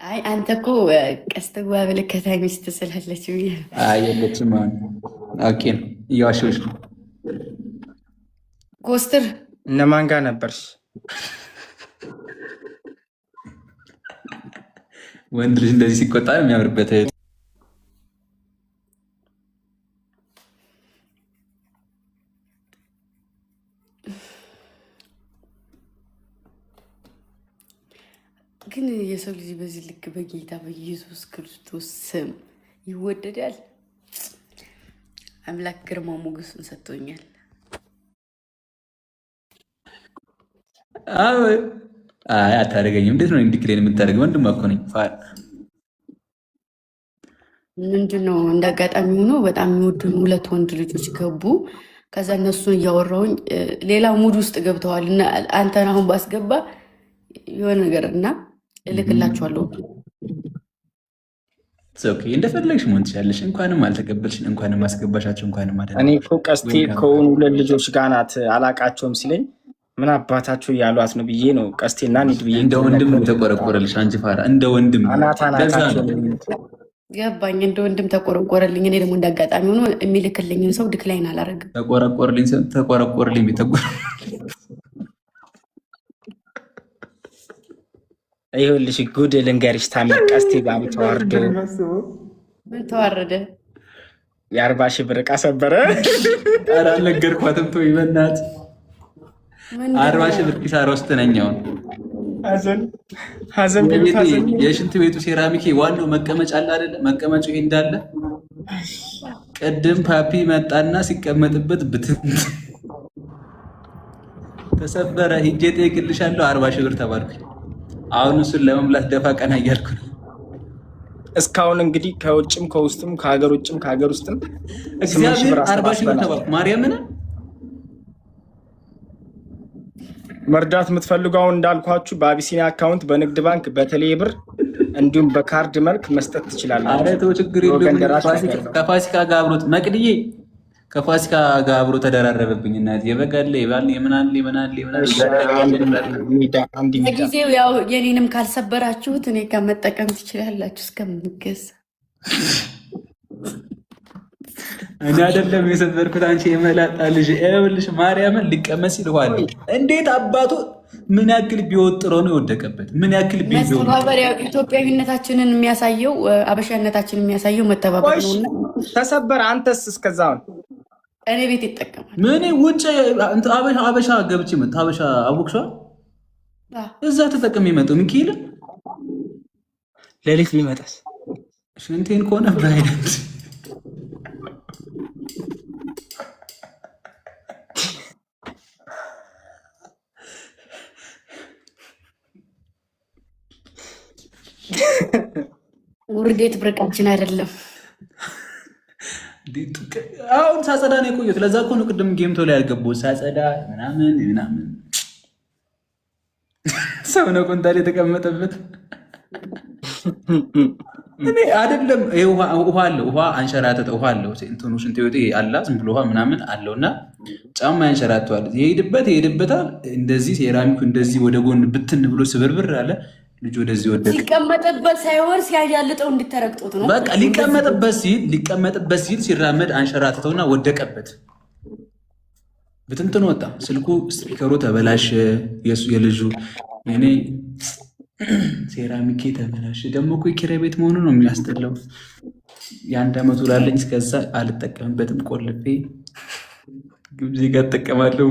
አይ አንተ እኮ ቀስተዋ ብልከታ ሚስት ስላለች ብዬ የለችም። ኦኬ ነው፣ እየዋሸሁሽ ነው። ኮስትር እነማን ጋር ነበርሽ? ወንድ ልጅ እንደዚህ ሲቆጣ የሚያምርበት ግን የሰው ልጅ በዚህ ልክ በጌታ በኢየሱስ ክርስቶስ ስም ይወደዳል። አምላክ ግርማ ሞገሱን ሰጥቶኛል። አይ አታደርገኝም። እንዴት ነው እንዲክሌን የምታደርገው? ወንድም እኮ ነኝ። ምንድን ነው እንደ አጋጣሚ ሆኖ በጣም የሚወዱን ሁለት ወንድ ልጆች ገቡ። ከዛ እነሱን እያወራውኝ ሌላ ሙድ ውስጥ ገብተዋል። እና አንተን አሁን ባስገባ የሆነ ነገር እና እልክላችኋለሁ። እንደፈለግሽ መሆን ትችላለሽ። እንኳንም አልተቀበልሽን፣ እንኳንም አስገባሻቸው፣ እንኳንም አደ እኔ እኮ ቀስቴ ከሆኑ ሁለት ልጆች ጋር ናት አላቃቸውም ሲለኝ ምን አባታቸው እያሏት ነው ብዬ ነው ቀስቴና ኒድ ብዬ እንደ ወንድም ተቆረቆረልሽ። አንቺ ፋራ እንደ ወንድም ገባኝ። እንደ ወንድም ተቆረቆረልኝ። እኔ ደግሞ እንዳጋጣሚ ሆኖ የሚልክልኝን ሰው ድክላይን አላረግም። ተቆረቆርልኝ ይኸውልሽ ጉድ ልንገርሽ ታሚ ቀስቴ ጋር ተዋርዶ ምን ተዋረደ? የ40,000 ብር ዕቃ ሰበረ። ኧረ አልነገርኳትም። ተወኝ በእናትህ 40,000 ብር ኪሳራ ውስጥ ነኝ አሁን። ሀዘን የሽንት ቤቱ ሴራሚክ ዋናው መቀመጫ አለ አይደለ? መቀመጫው ይሄ እንዳለ ቅድም ፓፒ መጣና ሲቀመጥበት ብትን ተሰበረ። ሂጄ እጠይቅልሻለሁ 40,000 ብር ተባልኩኝ። አሁን እሱን ለመምላት ደፋ ቀና እያልኩ ነው። እስካሁን እንግዲህ ከውጭም ከውስጥም ከሀገር ውጭም ከሀገር ውስጥም እግዚአብሔር 40,000 ብር ተባልኩ። ማርያምን መርዳት የምትፈልጉ አሁን እንዳልኳችሁ በአቢሲኒያ አካውንት፣ በንግድ ባንክ፣ በቴሌ ብር እንዲሁም በካርድ መልክ መስጠት ትችላላችሁ። ኧረ ተው ችግር የለውም። ከፋሲካ ጋር አብሮት መቅድዬ ከፋሲካ ጋር አብሮ ተደራረበብኝ። እናት የበጋለ ይባል የምናል ጊዜው ያው የኔንም ካልሰበራችሁት እኔ ጋር መጠቀም ትችላላችሁ እስከምገዛ። እኔ አይደለም የሰበርኩት አንቺ የመላጣ ልጅ ይኸውልሽ፣ ማርያምን ሊቀመስ ይልዋል። እንዴት አባቱ ምን ያክል ቢወጥሮ ነው የወደቀበት? ምን ያክል መተባበሪያ ኢትዮጵያዊነታችንን የሚያሳየው አበሻነታችንን የሚያሳየው መተባበር ነውና ተሰበረ። አንተስ እስከዛው እኔ ቤት ይጠቀማል። ምን ውጭ አበሻ ገብቼ መጣ። አበሻ አቦክሷ እዛ ተጠቅም ይመጣው ሚካኤል ሌሊት ቢመጣስ ሽንቴን ከሆነ ባይደንት ውርዴት ብርቃችን አይደለም። አሁን ሳጸዳ ነው የቆየሁት። ለዛ እኮ ነው ቅድም ጌምቶ ላይ ያልገባሁት። ሳጸዳ ምናምን ሰው ነው ቁንጣል የተቀመጠበት። እኔ አይደለም ውሃ አለው፣ ውሃ አንሸራተተ፣ ውሃ አለው እንትኑ ሽንት ቤቱ አላ ዝም ብሎ ውሃ ምናምን አለውና ጫማ ያንሸራተዋል። ይሄድበታል። እንደዚህ ሴራሚኩ እንደዚህ ወደ ጎን ብትን ብሎ ስብርብር አለ። ልጅ ወደዚህ ወደቀ። ሲቀመጥበት ሳይሆን ሲያያልጠው እንድተረግጦት ነው። በቃ ሊቀመጥበት ሲል ሲራመድ አንሸራተተውና ወደቀበት። ብትንትን ወጣ። ስልኩ ስፒከሩ ተበላሸ። የልጁ እኔ ሴራሚኬ ተበላሸ። ደግሞ እኮ የኪራይ ቤት መሆኑ ነው የሚያስጠላው። የ1 ዓመቱ ላለኝ እስከዛ አልጠቀምበትም። ቆልፌ ግብዜ ጋር እጠቀማለሁ።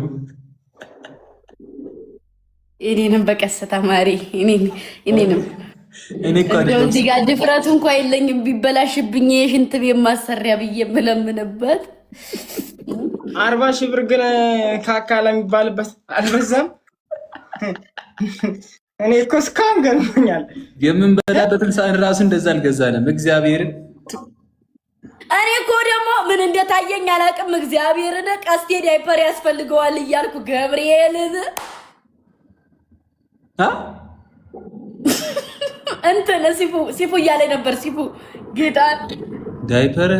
እኔንም በቀስታ ማሪ እኔንም እዚህ ጋር ድፍረቱ እንኳ የለኝም። ቢበላሽብኝ የሽንት ቤት ማሰሪያ ብዬ የምለምንበት 40,000 ብር ግን ካካላ የሚባልበት አልበዛም? እኔ እኮ እስካሁን ገርሞኛል። የምንበላበትን ሳህን ራሱ እንደዛ አልገዛንም። እግዚአብሔርን እኔ እኮ ደግሞ ምን እንደታየኝ አላውቅም። እግዚአብሔርን ቀስቴ ዳይፐር ያስፈልገዋል እያልኩ ገብርኤልን እንትን ሲፉ እያለ ነበር። ሲፉ ጌታን ዳይፐር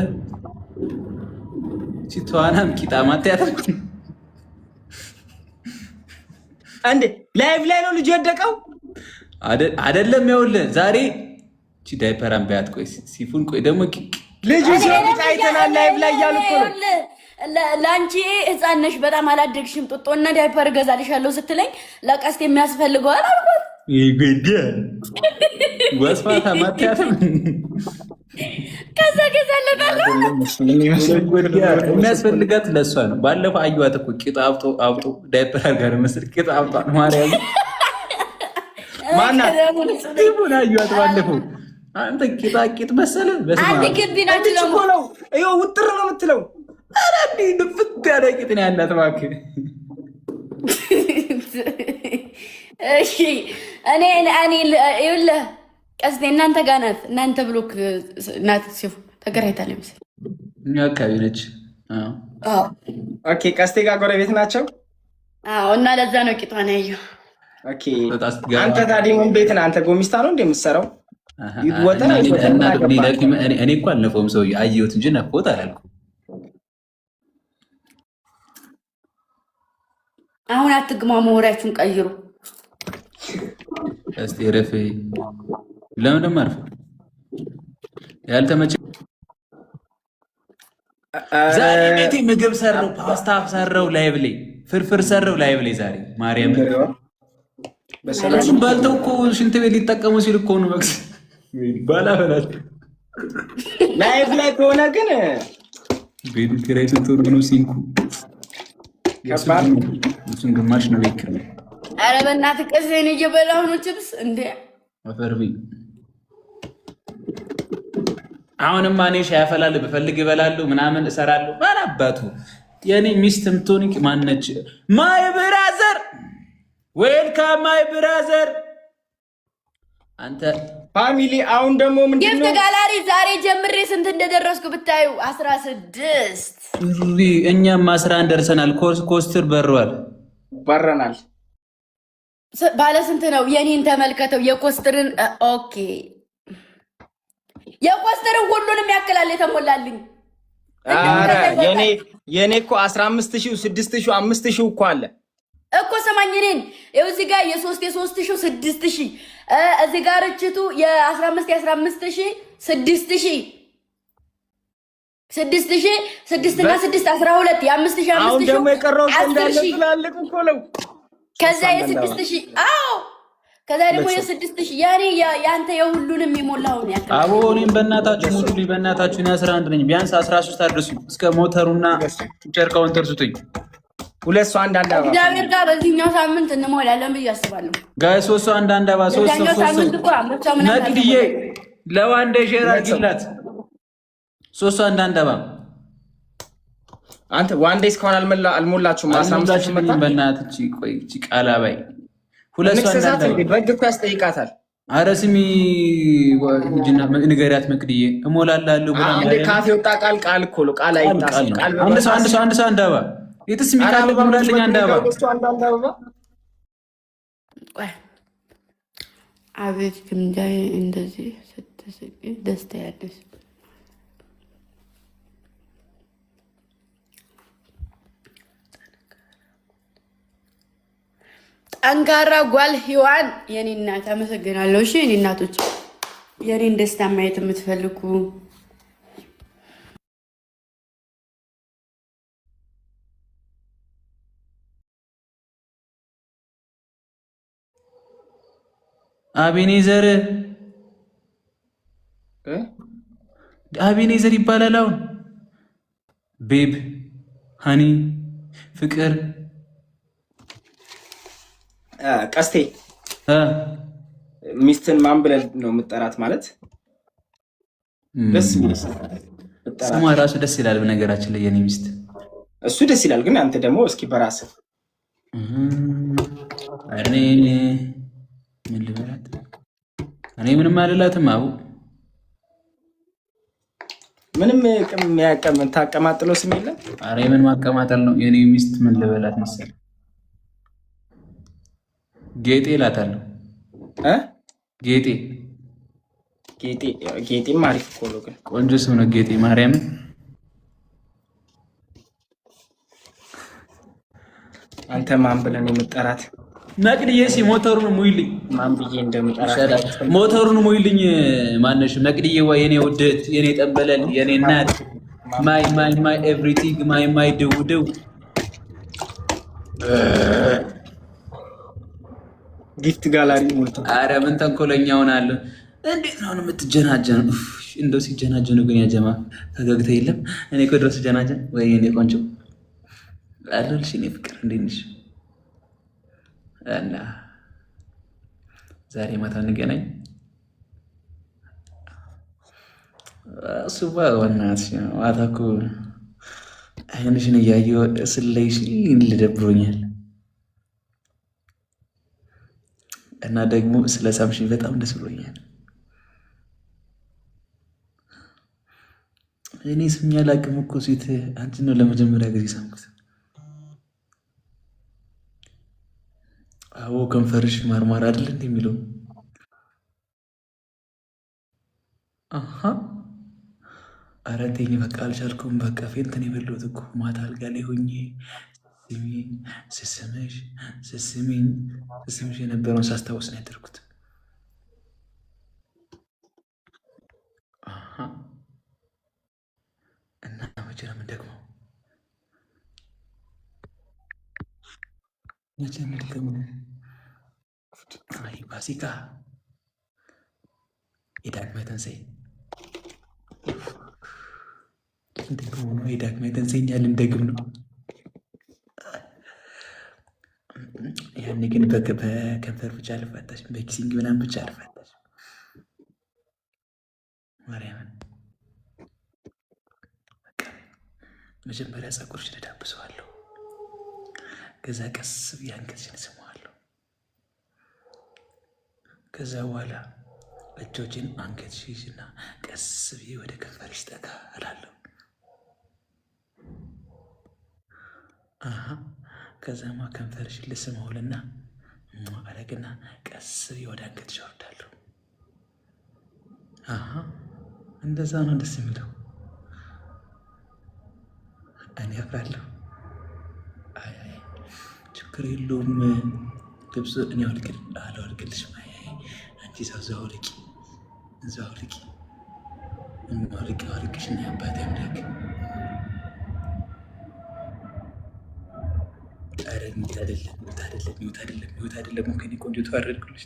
ሲቷናም ቂጣማት ያተርኩ አንዴ ላይቭ ላይ ነው ልጅ ወደቀው አይደለም። ይኸውልህ ዛሬ ዳይፐራን ቢያት ቆይ ሲፉን ቆይ ደግሞ ልጁ ሲያምጥ አይተናል ላይቭ ላይ እያሉ እኮ ነው። ለአንቺ ህፃን ነሽ በጣም አላደግሽም፣ ጡጦና ዳይፐር እገዛልሻለሁ ስትለኝ ለቀስት የሚያስፈልገው አላልኳት። ይገደ ወስፋታ ማጥያተም ከዛ ገዛለታለሁ የሚያስፈልጋት ለእሷ ነው። ባለፈው አየኋት እኮ ቂጣ አብጦ ዳይፐር ጋር መስል ቂጣ አብጧ ማርያም ማናት ይቡና አየኋት ባለፈው። አንተ ቂጣ መሰለ አንተ ግቢ ናችሁ ነው ይኸው ውጥር ነው የምትለው። ኧረ እንዲህ ንፍት ያለ ቂጥ ነው ያላት እባክህ። እሺ እኔ ይኸውልህ ቀስቴ እናንተ ጋር ናት። እናንተ ብሎክ ናት ሲፉ ተከራይታለች መሰለኝ እኛ አካባቢ ነች። ኦኬ ቀስቴ ጋር ጎረቤት ናቸው። እና ለዛ ነው ቂጧን ያየው። ኦኬ አንተ ታዲያ ምን ቤት ነህ አንተ? ጎሚስታ ነው እንደምትሰራው? እኔ እኮ አልነፈውም ሰውዬው አየሁት እንጂ ነፎት አላልኩም። አሁን አትግማሙ፣ ወሬያችሁን ቀይሩ። እስቲ ረፍ ለምን ደሞ አርፈ ያልተመቸ ዛሬ ቤቴ ምግብ ሰራው፣ ፓስታ ሰራው፣ ላይቭ ላይ ፍርፍር ሰራው ላይቭ ላይ ዛሬ ማርያም በሰላም ባልተው እኮ ሽንት ቤት ሊጠቀሙ ሲል እኮ ነው በክስ ባላበላል ላይቭ ላይ ከሆነ ግን ቤት ክሬት ቱር ነው ሲንኩ ከባድ እሱን ግማሽ ነው ቤት። ኧረ በእናትህ ቀስቴን እየበላሁ ነው ችብስ እንዴ አፈርቢ። አሁንም ማኔ ሻይ አፈላለሁ ብፈልግ እበላለሁ ምናምን እሰራለሁ። ባላባቱ የኔ ሚስት ምትሆንክ ማነች? ማይ ብራዘር ዌልካም ማይ ብራዘር። አንተ ፋሚሊ አሁን ደግሞ ምንድነው ጊፍት ጋላሪ ዛሬ ጀምሬ ስንት እንደደረስኩ ብታዩ 16 እኛም 11 ደርሰናል። ኮስትር በሯል በረናል። ባለ ስንት ነው? የኔን ተመልከተው የኮስትርን። ኦኬ የኮስትርን ሁሉንም ያክላል የተሞላልኝ። የኔ እኮ 15,000 6,000 5,000 እኮ አለ እኮ ሰማኝ። እኔን ይኸው እዚህ ጋር የ3,000 6,000 እዚህ ጋር እችቱ የ15 15,000 6,000 6,000 6 እና 6 12 የ5,000 አሁን ደግሞ የቀረው እንዳለ ትላልቅ እኮ ነው። ከዛ የ6,000 ከዛ ደግሞ የ6,000 ያኔ ያንተ የሁሉንም የሞላውን ያክል። አቦ እኔም በእናታችሁ ሙሉልኝ፣ በእናታችሁ 11 ነኝ። ቢያንስ 13 አድርሱኝ። እስከ ሞተሩና ጨርቃውን ተርሱትኝ። ሁለት ሰው አንድ አባ እግዚአብሔር ጋር በዚህኛው ሳምንት እንሞላለን ብዬ አስባለሁ። ጋይ 3 ሰው አንድ አባ 3 ሰው ነቅድዬ ለዋንዴ ሼር አድርጊላት። 3 ሰው አንድ አባ አንተ ዋንዴ እስካሁን አልሞላችሁም። 15 መጣ። በእናትህ ቆይ እቺ ቃላባይ ሁለት ሰው አንድ አባ በግ እኮ ያስጠይቃታል። ኧረ ስሚ እንጂና ንገሪያት መቅድዬ እሞላላለሁ ብላ አንዴ ካፌ ወጣ ቃል እኮ ነው ቃል አይታስ ቃል አንድ ሰው አንድ አባ የትስ ሚካለ ብላልኝ አንድ አባ አቤት ግምጃዬ እንደዚህ ስትስቂ ደስታ ያለሽ ጠንካራ ጓል ሂዋን የኔ እናት አመሰግናለሁ። እሺ የኔ እናቶች የኔን ደስታ ማየት የምትፈልጉ አቤኔዘር ይባላል። አሁን ቤብ ሃኒ ፍቅር ቀስቴ ሚስትን ማን ብለህ ነው የምጠራት? ማለት ደስ ስሟ ራሱ ደስ ይላል። በነገራችን ላይ የኔ ሚስት እሱ ደስ ይላል፣ ግን አንተ ደግሞ እስኪ በራስህ እኔ ምን ልበላት? እኔ ምንም አልላትም። አቡ ምንም ታቀማጥለው ስም የለም። ኧረ ምን ማቀማጠል ነው? የኔ ሚስት ምን ልበላት መሰለህ? ጌጤ እላታለሁ። ጌጤም አሪፍ እኮ ነው፣ ግን ቆንጆ ስም ነው ጌጤ። ማርያምን አንተ ማን ብለን የምጠራት? መቅድዬ ሲ ሞተሩን ሙይልኝ ማን ብዬ እንደምጠራ ሞተሩን ሙይልኝ ማነሽ መቅድዬ ወይ የኔ ውድት የኔ ጠንበለል የኔ እናት ማይ ኤቭሪቲንግ ማይ ድውድው ጊፍት ጋላሪ ሞልቶ ኧረ ምን ተንኮለኛ ሆናለሁ። እንዴት ነው የምትጀናጀን? እንደው ሲጀናጀኑ ግን ያጀማ ፈገግታ የለም። እኔ እኮ ድረስ ጀናጀን ወይ እኔ ቆንጆ አለልሽ እኔ ፍቅር እንዴት ነሽ? እና ዛሬ ማታ እንገናኝ። እሱማ ዋናት ማታ እኮ አይንሽን እያየሁ ስለይሽ ልደብሮኛል። እና ደግሞ ስለ ሳምሽኝ በጣም ደስ ብሎኛል። እኔ ስም ያላቅም እኮ ሴት አንቺ ነው ለመጀመሪያ ጊዜ ሳምኩት። አዎ ከንፈርሽ ማርማር አይደል እንዴ የሚለው? አሃ ኧረ ተይኝ በቃ አልቻልኩም። በቃ ፌንትን የበላሁት እኮ ማታ አልጋ ላይ ሆኜ ስስምሽ የነበረውን ሳስታውስ ነው ያደርኩት። እና መቼ ነው የምንደግመው? መቼ የምንደግመው? ፋሲካ የዳግማይ ትንሣኤ ልንደግመው ነው። የዳግማይ ትንሣኤ እኛ ልንደግም ነው። ያኔ ግን በከንፈር ብቻ አልፋታሽ፣ በኪሲንግ ምናምን ብቻ አልፋታሽ። ማርያምን መጀመሪያ ፀጉርሽን እዳብሰዋለሁ፣ ከዛ ቀስ ብዬ አንገትሽን እስመዋለሁ፣ ከዛ በኋላ እጆችን አንገትሽን እና ቀስ ብዬ ወደ ከንፈርሽ ጠጋ እላለሁ። ከዛማ ከንፈርሽን ልስመውልና አረግና ቀስ ብዬ ወደ አንገትሽ አወርዳለሁ። እንደዛ ነው ደስ የሚለው። እኔ አፍራለሁ። ችግር የለውም። ልብሱ እኔ አልወልቅልሽም። አንቺ እዛው አውልቂ፣ እዛው አውልቂ። አውልቅሽ እና አባቴ አምላክ ኧረ ሚውት አይደለም ከኔ ቆንጆ ተዋረድኩልሽ።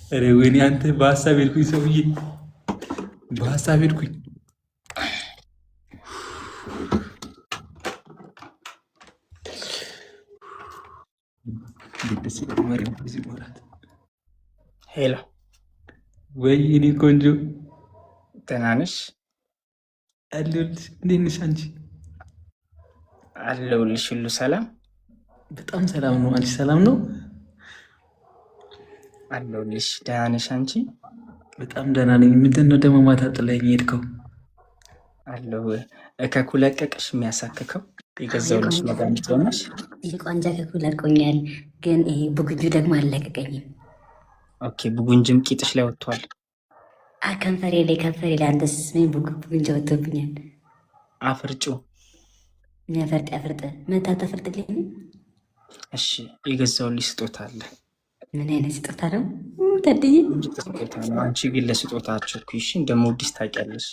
ኧረ ወይኔ አንተ በሀሳብ ሄድኩኝ፣ ሰውዬ በሀሳብ ሄድኩኝ። ደስ ይላል ማርያም ጊዜ ሞራት። ሄሎ ወይ እኔ ቆንጆ ደህና ነሽ? አለሁልሽ። እንዴት ነሽ አንቺ? አለሁልሽ። ሁሉ ሰላም? በጣም ሰላም ነው። አንቺ ሰላም ነው? አለሁልሽ። ደህና ነሽ አንቺ? በጣም ደህና ነኝ። ምንድን ነው ደግሞ ማታ ጥለኸኝ ሄድከው? አለሁ። እከኩ ለቀቅሽ የሚያሳክከው የገዛሁልሽ መድኃኒት ሆነሽ። ቆንጆ እከኩ ለቆኛል፣ ግን ይሄ ቡግጁ ደግሞ አልለቀቀኝም። ኦኬ፣ ቡጉንጅም ቂጥሽ ላይ ወጥቷል። ከንፈሬ ላይ አንተስ ምን ቡግንጅ ወጥቶብኛል። አፍርጩ አፍርጥ መታ ተፈርጥልኝ። እሺ፣ የገዛሁልሽ ስጦታ አለ። ምን አይነት ስጦታ ነው? ታድዬ ስጦታ ነው። አንቺ ግን ለስጦታ አትቸኩይሽ፣ እንደምወድሽ ታውቂያለሽ።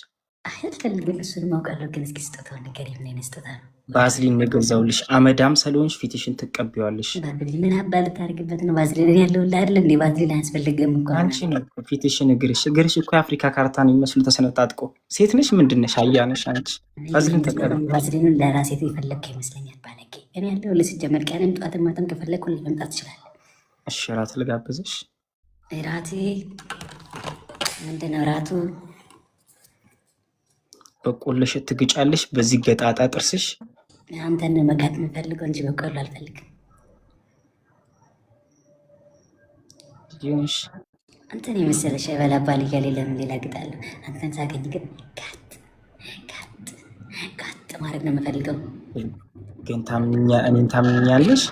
አልፈልግም፣ እሱን ማውቃለሁ። ግን እስኪ ስጦታውን ንገሪኝ። ምን አይነት ስጦታ ነው? ባዝሊን የገዛሁልሽ። አመዳም ስለሆንሽ ፊትሽን ትቀቢዋለሽ። ባዝሊን ምን አባ ልታደርግበት ነው? ባዝሊን ያለውልህ አይደል እንዴ? ባዝሊን አያስፈልግም እኮ። አንቺ ነው ፊትሽን፣ እግርሽ እኮ የአፍሪካ ካርታ ነው የሚመስሉ ተሰነጣጥቆ። ሴት ነሽ ምንድን ነሽ? አያ ነሽ አንቺ። ባዝሊን ተቀበል። ባዝሊኑን ለራሴ የፈለግከው ይመስለኛል። ባለጌ እኔ ያለሁልህ። ሲጀመር ቀንም ጠዋትም ማታም ከፈለግኩ መምጣት ትችላለህ። እሺ፣ እራት ልጋብዝሽ። እራቴ ምንድን ነው? እራቱ በቆሎሽ ትግጫለሽ በዚህ ገጣጣ ጥርስሽ። አንተን መጋጥ የምፈልገው እንጂ በቆሎ አልፈልግም። ይሁንሽ። አንተን የመሰለ ሻይ በላ ባል እያለ ለምን ሌላ ግጣለሁ? አንተን ሳገኝ ግን ጋጥ ማድረግ ነው የምፈልገው። ግን እኔን ታምኛለሽ?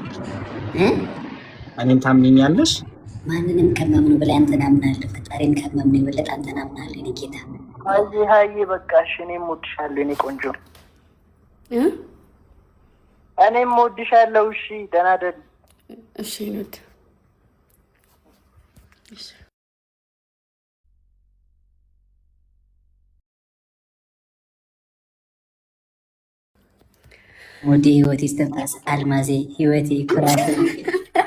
እኔን ታምኛለሽ? ማንንም ከማምኑ በላይ አንተን አምናለሁ። ፈጣሪን ከማምኑ የበለጠ አንተን አምናለሁ። እኔ ጌታ ሀይ በቃሽ። እኔም እወድሻለሁ የኔ ቆንጆ፣ እኔም እወድሻለሁ። እሺ ደህና ደሪ። እሺ ኑት ወደ ህይወት ይስተንፋስ አልማዜ ህይወቴ ኩራቴ።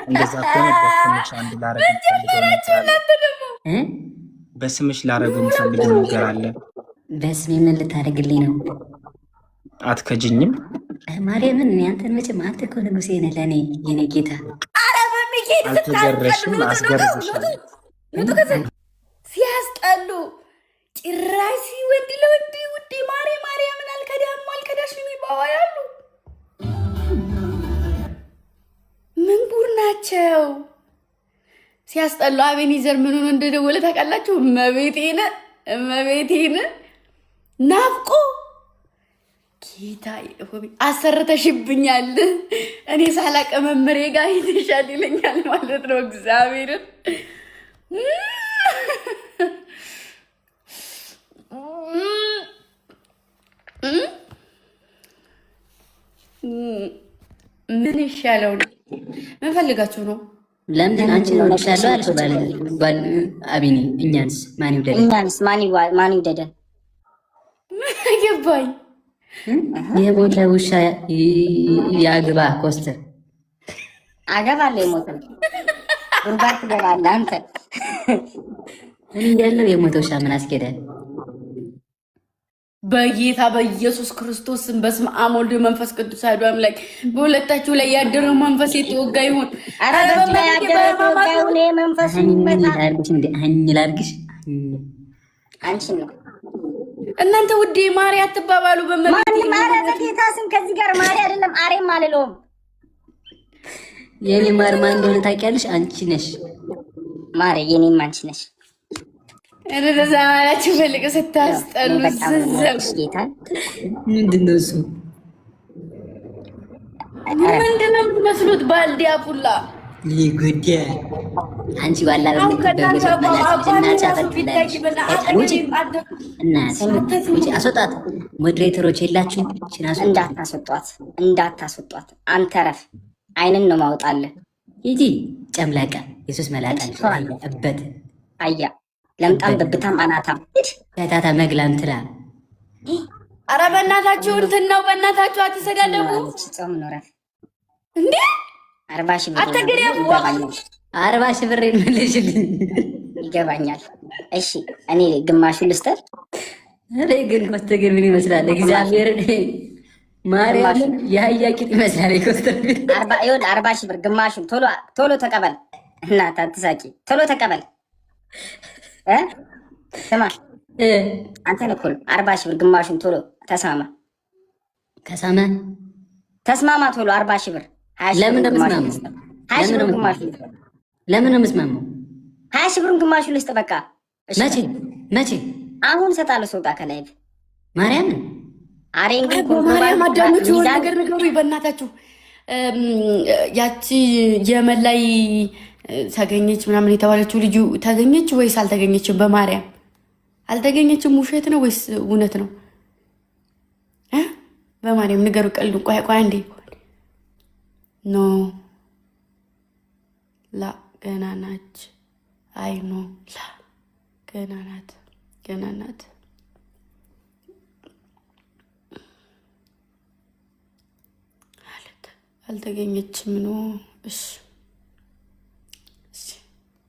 እንደዛ ከሆነ በስምሽ አንድ ላረግ የምፈልገው ነገር አለ። በስምሽ ላረግ የምፈልገው ነገር አለ። በስሜ ምን ልታደርግልኝ ነው? አትከጅኝም? ማርያምን እኔ አንተን መቼም አንተ እኮ ንጉሴ ነህ ለእኔ የኔ ጌታ። አልተገረሽም? አስገርዝሻለሁ። ሲያስጠሉ ጭራሽ ሲወድ ለወድ ውዴ ማርያምን አልከዳሽ የሚባባላሉ። ምን ጉር ናቸው? ሲያስጠሉ። አቤኒዘር ምን ሆኖ እንደደወለ ታውቃላችሁ? እመቤቴን ናፍቆ ጌታ አሰርተሽብኛል፣ እኔ ሳላቀ መምሬ ጋር ይተሻል ይለኛል ማለት ነው። እግዚአብሔርን ምን ይሻለው ነው? ምን ፈልጋችሁ ነው? ለምን አንቺ ነው ይሻለው አልሽ? ባል አቢኒ እኛንስ ማን ይወደደ? እኛንስ ማን ይወደደ? ምን ገባኝ። የሞተ ውሻ ያግባ ኮስተር አገባለሁ። የሞተ ጉርባት ትገባለህ አንተ። እኔ ያለው የሞተ ውሻ ምን አስኬዳል? በጌታ በኢየሱስ ክርስቶስን በስመ አብ ወልድ መንፈስ ቅዱስ አሐዱ አምላክ በሁለታችሁ ላይ ያደረው መንፈስ የተወጋ ይሁን። አረ በዚህ ላይ ያደረው ተወጋውን መንፈስ ይመታ። ላድርግሽ አንቺ ነው እናንተ ውዴ ማሪ አትባባሉ። ማን ማረ በጌታ ስም ከዚህ ጋር ማሪ አይደለም አሬም አልለውም። የኔ ማር ማን እንደሆነ ታውቂያለሽ? አንቺ ነሽ ማሪ፣ የኔም አንቺ ነሽ። እንደዛ ማለች ፈልቅ ስታስጠሉ ጌታ ምንድነው እሱ? ምንድነው የምትመስሉት? ባልዲያ ፉላ ሊጉዴ አንቺ ዋላ አስወጣት። ሞዴሬተሮች የላችሁ እንዳታስወጧት። አንተ ረፍ። አይንን ነው ማውጣለህ። ሂጂ ጨምላቃ የሱስ መላጣ እበት አያ ለምጣም በብታም አናታም ታታ መግላም ትላ። ኧረ በእናታችሁ እንትን ነው። በእናታችሁ አትሰዳደቡ። ጾም ነው ረፍ እንዴ 40 ሺህ ብር 40 ሺህ ብር መልሽልኝ። ይገባኛል። እሺ እኔ ግማሹን ልስጠር። እኔ ግን ኮስተግር ምን ይመስላል? እግዚአብሔር ማርያም ያያ ቂጥ ይመስላል። ኮስተር 40 ሺህ ብር ግማሹን ቶሎ ተቀበል። እናት አትሳቂ፣ ቶሎ ተቀበል። ስማ አንተን እኮ 40 ሺህ ብር ግማሹን ቶሎ ተስማማ። ተስማማ ቶሎ 40 ሺህ ብር። ለምን ነው የምስማማው? 20 ሺህ ብር ግማሹ። ለምን ነው የምስማማው? 20 ሺህ ብሩን ግማሹ ልስጥ። በቃ መቼ? አሁን እሰጣለሁ። ሰውጣ ከላይ ማርያም አሬን ግን ማርያም አዳምጪ። የሆነ ነገር ንገሩኝ በእናታችሁ። ያቺ የመን ላይ ተገኘች ምናምን የተባለችው ልጁ ተገኘች ወይስ አልተገኘችም? በማርያም አልተገኘችም። ውሸት ነው ወይስ እውነት ነው? በማርያም ንገሩ። ቀልዱ። ቆይ አንዴ ኖ ላ ገና ናች። አይ ኖ ላ ገና ናት። አልተገኘችም። ኖ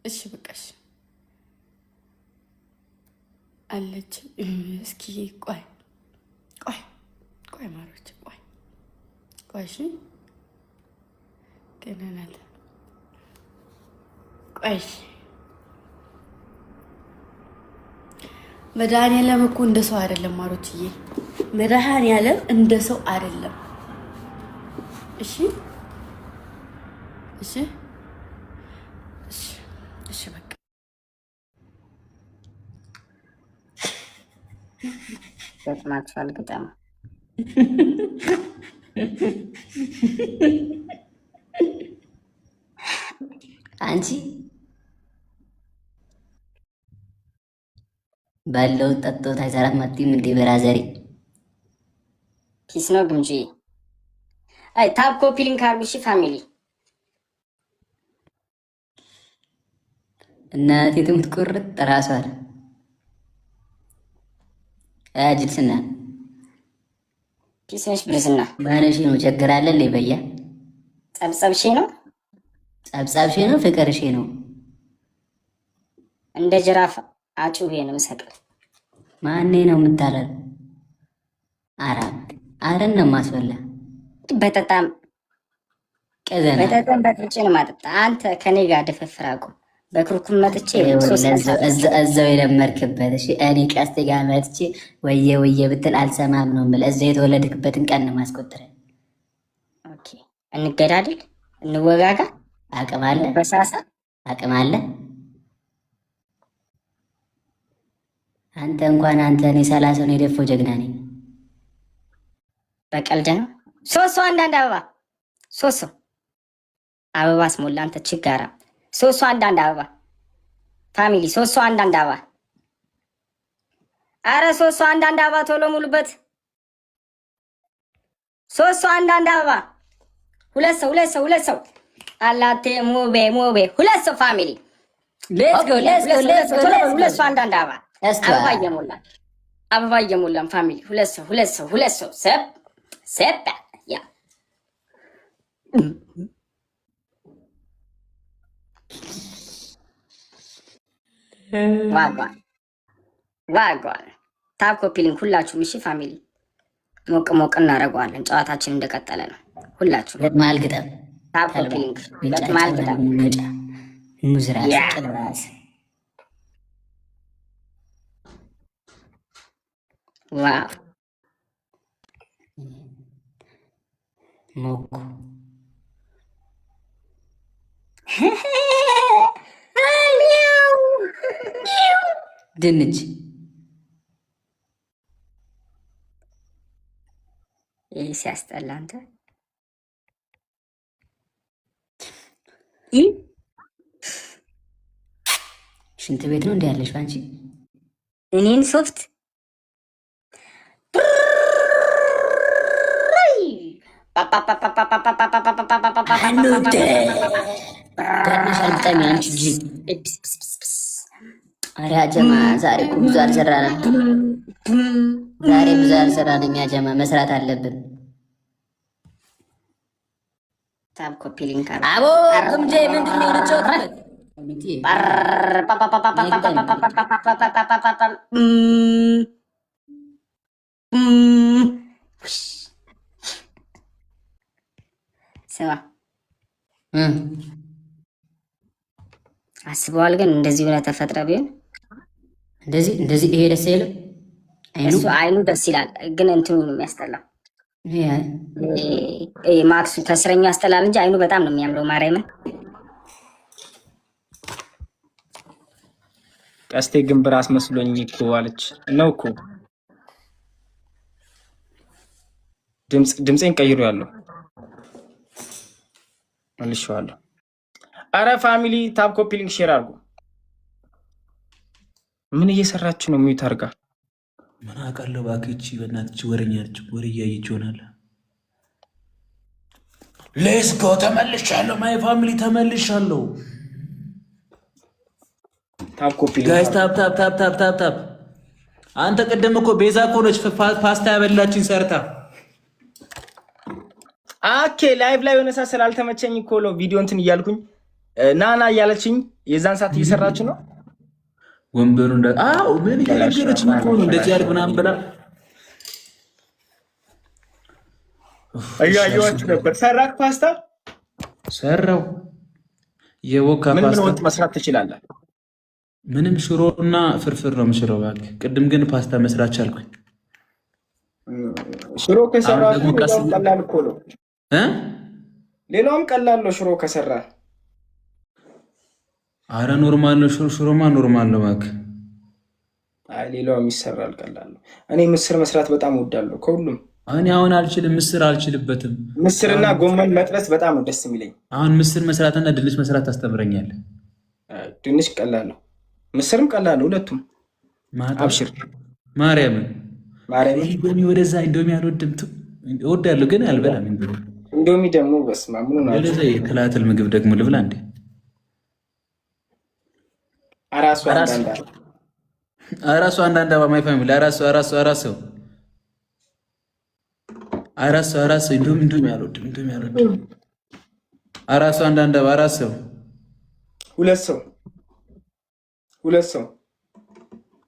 እሺ በቃሽ አለች። እስኪ ቆይ ማሮች ቆይ እሺ ገና ናት። ቆይ መድኃኒዓለም እኮ እንደ ሰው አይደለም ማሮችዬ። መድኃኒዓለም እንደ ሰው አይደለም። እሺ በቃ ገጥማችኋል። ግጠማ አንቺ ባለው ጠጦት አይሰራም አትይም እንዴ ብራዘሪ? ፒስ ነው ግምጂ። አይ ታብ ኮፒ ሊንክ አርጉ እሺ ፋሚሊ። እናቴ ትሙት ቁርጥ ራሷል አጅልስና ፒስ ነሽ ብልስና ባነሽ ነው ቸገራለ ለበያ ጸብጸብሽ ነው ጸብጸብሽ ነው ፍቅርሽ ነው እንደ ጅራፍ አጩቤ ነው ሰቅል ማኔ ነው የምታረል አረን ነው ማስበላ በጠጣም ቀዘና በጠጣም በጥጭን ማጠጣ አንተ ከኔ ጋር ደፈፍራቁ በክርኩም መጥቼ እዛው የለመድክበት እሺ። እኔ ቀስቴ ጋር መጥቼ ወየ ብትል አልሰማም ነው የምልህ። እዛው የተወለድክበትን ቀን ነው ማስቆጠረ። ኦኬ እንገዳደል፣ እንወጋጋ። አቅም አለ፣ በሳሳ አቅም አለ። አንተ እንኳን እኔ 30 ነው የደፈው ጀግና ነኝ። በቀልድ ነው። ሶስት አንዳንድ አበባ ሶስት አበባ አስሞላ። አንተ ችጋራ ሶስት አንዳንድ አበባ ፋሚሊ ሶስት አንዳንድ አበባ። አረ ሶስት አንዳንድ አበባ ቶሎ ሙሉበት። ሶስት አንዳንድ አበባ። ሁለት ሰው አላቴ ሙቤ ሁለት ሰው ፋሚሊ ሌትስ ጎ ሁለት ሰው አንዳንድ አበባ። አበባ እየሞላን ፋሚሊ ሁለት ሰው ሰፕ ያ ዋጓን ታብ ኮፒ ሊንክ ሁላችሁም እሺ ፋሚሊ ሞቅ እናደርገዋለን። ጨዋታችን እንደቀጠለ ነው። ሁላችሁም ገጥማል ግጠም ታብ ኮፒ ሊንክ ገጥማል ግጠም ሙዝራ ቅልራስ ዋው ሞኩ ድንች ይህ ሲያስጠላ አንተ ሽንት ቤት ነው እንዲ ያለሽ አንቺ እኔን ሶፍት ኧረ አጀማ ዛሬ እኮ ብዙ አልሰራንም። ያጀማ መስራት አለብን። ታብ ኮፒ ሊንክ አቦ ግምጄ ምንድን ነው ልጮት ስማ አስበዋል። ግን እንደዚህ ሆነ ተፈጥረ ቢሆን እንደዚህ ይሄ ደስ አይልም። እሱ አይኑ ደስ ይላል፣ ግን እንትኑ ነው የሚያስጠላው። ማክሱ ከስረኛው ያስጠላል እንጂ አይኑ በጣም ነው የሚያምረው። ማርያምን ቀስቴ ግን በራስ መስሎኝ እኮ አለች ነው እኮ ድምፄን ቀይሮ ያለው መልሼዋለሁ። አረ ፋሚሊ ታብ ኮፒ ሊንክ ሼር አድርጉ። ምን እየሰራችሁ ነው? ሚዩት አድርጋ ምን አውቃለሁ እባክህ። በእናትህ ወሬኛ ነች፣ ወሬ እያየች ይሆናል። ሌትስ ጎ ተመልሻለሁ፣ ማይ ፋሚሊ ተመልሻለሁ። ታብ ኮፒ ሊንክ ጋይስ ታብ። አንተ ቅድም እኮ ቤዛ እኮ ነች ፓስታ ያበላችን ሰርታ። ኦኬ ላይቭ ላይ ሆነ ሰዓት ስላልተመቸኝ እኮ ነው ቪዲዮ እንትን እያልኩኝ ናና እያለችኝ የዛን ሰዓት እየሰራችሁ ነው። ወንበሩ ምን እየነገረች ነው? እንደዚህ ያድርግ ምናምን ብላ እያየኋችሁ ነበር። ሰራክ ፓስታ ሰራው። የወካ ፓስታ ምን ወጥ መስራት ትችላለህ? ምንም ሽሮና ፍርፍር ነው የምሽረው እባክህ። ቅድም ግን ፓስታ መስራት ቻልኩኝ። ሽሮ ከሰራህ ቀላል እኮ ነው። ሌላውም ቀላል ነው ሽሮ ከሰራ። አረ ኖርማል ነው ሽሮማ ኖርማል ነው እባክህ። አይ ሌላውም ይሰራል ቀላል ነው። እኔ ምስር መስራት በጣም እወዳለሁ ከሁሉም። እኔ አሁን አልችልም፣ ምስር አልችልበትም። ምስርና ጎመን መጥበስ በጣም ነው ደስ የሚለኝ። አሁን ምስር መስራትና ድንች መስራት ታስተምረኛለህ? ድንች ቀላል ነው፣ ምስርም ቀላል ነው። ሁለቱም አብሽር ማርያምን ማርያምን ኢንዶሚ ወደዛ ኢንዶሚ አልወድም። እወዳለሁ ግን አልበላም። ኢንዶሚ ደግሞ በስመ አብ ምን ነው ወደዛ የትላትል ምግብ ደግሞ ልብላ እንዴ? አራሱ አንዳንድ አባ ማይ ፋሚሊ አራሱ ኢንዶሚ አልወድም። አራሱ አንዳንድ አባ ሁለት ሰው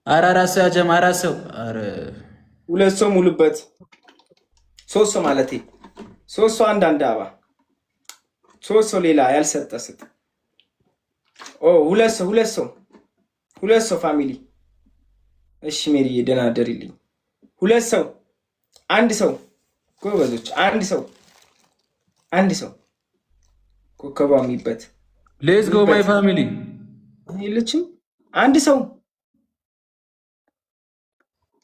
አራራሱ ያጀም አራሱ ሁለት ሰው ሙሉበት። ሶስት ሰው ማለቴ ሶስት ሰው አንዳንድ አባ ሶስት ሰው ሌላ ያልሰጠ ስጥ። ሁለት ሰው ፋሚሊ። እሺ ሜሪ ደህና አደሪልኝ። ሁለት ሰው አንድ ሰው ጎበዞች፣ አንድ ሰው ኮከቧ የሚበት ሌትስ ጎ ማይ ፋሚሊ የለችም። አንድ ሰው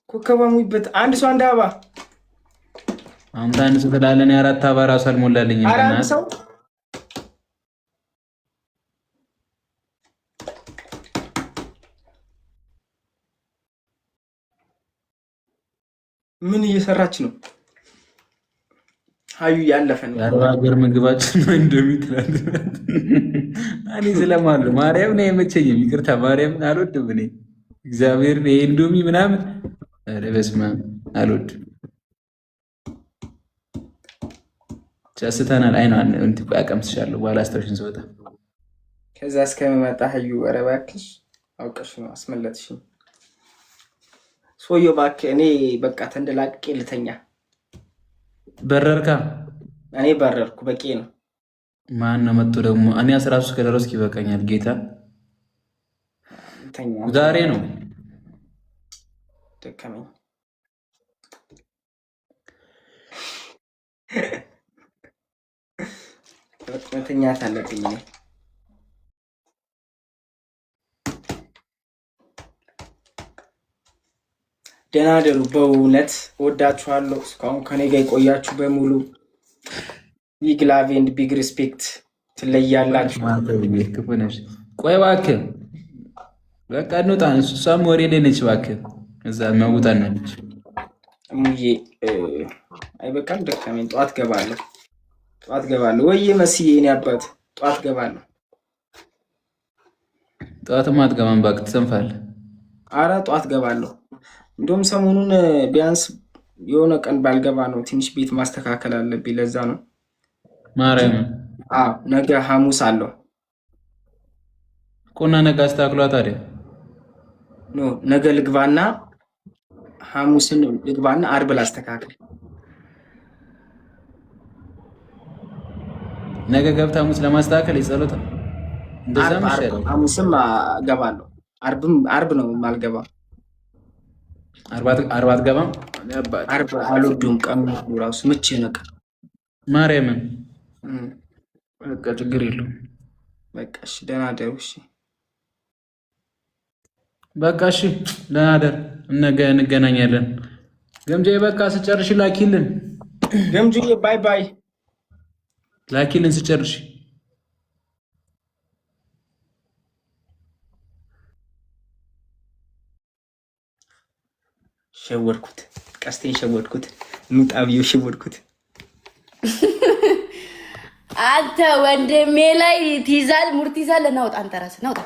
ኮከቧ የሚበት አንድ ሰው አንድ አበባ። አንተ አንድ ሰው ትላለህ፣ አራት አበባ ራሱ አልሞላልኝም። አንድ ሰው ምን እየሰራች ነው? ሀዩ ያለፈ ነው። ሀገር ምግባችን ነው እንደሚትላል። እኔ ስለማለሁ ማርያም ነው የመቸኝም። ይቅርታ ማርያም አልወድም እኔ እግዚአብሔር ኢንዶሚ ምናምን ኧረ በስመ አብ አልወድም። ጨስተናል። አይ ነው እንትን አቀምስሻለሁ በኋላ አስታውሽን ስወጣ ከዛ እስከመጣ ሀዩ ኧረ እባክሽ አውቀሽ ነው አስመለጥሽኝ። ሶዮ እባክህ እኔ በቃ ተንደላቅቄ ልተኛ። በረርካ እኔ በረርኩ በቂ ነው። ማን ነው መጥቶ ደግሞ እኔ 13 ከደረስኩ ይበቃኛል። ጌታ ዛሬ ነው ደከመኝ። መተኛት አለብኝ እኔ። ደህና ደሩ። በእውነት ወዳችኋለሁ። እስካሁን ከኔ ጋር የቆያችሁ በሙሉ ቢግ ላቭ ኤንድ ቢግ ሪስፔክት። ትለያላችሁ። ቆይ እባክህ በቃ እንውጣ። እሷም ወሬ ላይ ነች። እባክህ እዛ መውጣት ነች። እሙዬ አይበቃም? ደከመኝ። ጠዋት ገባለሁ። ወይዬ መስዬ እኔ አባት ጠዋት ገባለሁ። ጠዋትማ አትገባም እባክህ ትሰንፋለህ። አረ ጠዋት ገባለሁ። እንደውም ሰሞኑን ቢያንስ የሆነ ቀን ባልገባ ነው። ትንሽ ቤት ማስተካከል አለብኝ። ለዛ ነው ማርያም። ነገ ሐሙስ አለው እኮና ነገ አስተካክሏ ታዲያ። ነገ ልግባና ሐሙስን ልግባና አርብ ላስተካክል። ነገ ገብታ ሐሙስ ለማስተካከል ይጸሎታ እንደዛ ነው። ሐሙስም ገባለሁ። አርብ ነው ማልገባ። አርባ አትገባም? አርብ አልወዱም። ቀኑ ራሱ ምቼ ነቀ ማርያምን። በቃ ችግር የለውም። በቃ እሺ፣ ደህና ደሩ። እሺ በቃ እሺ፣ ደህና ደር። ነገ እንገናኛለን። ገምጄ በቃ ስጨርሽ ላኪልን። ገምጄ ባይ ባይ ላኪልን ስጨርሽ። ሸወድኩት፣ ቀስቴን ሸወድኩት፣ ኑጣብዮ ሸወድኩት። አንተ ወንድሜ ላይ ትይዛል፣ ሙርት ይዛል። ናውጣ አንተ ራስህ ናውጣ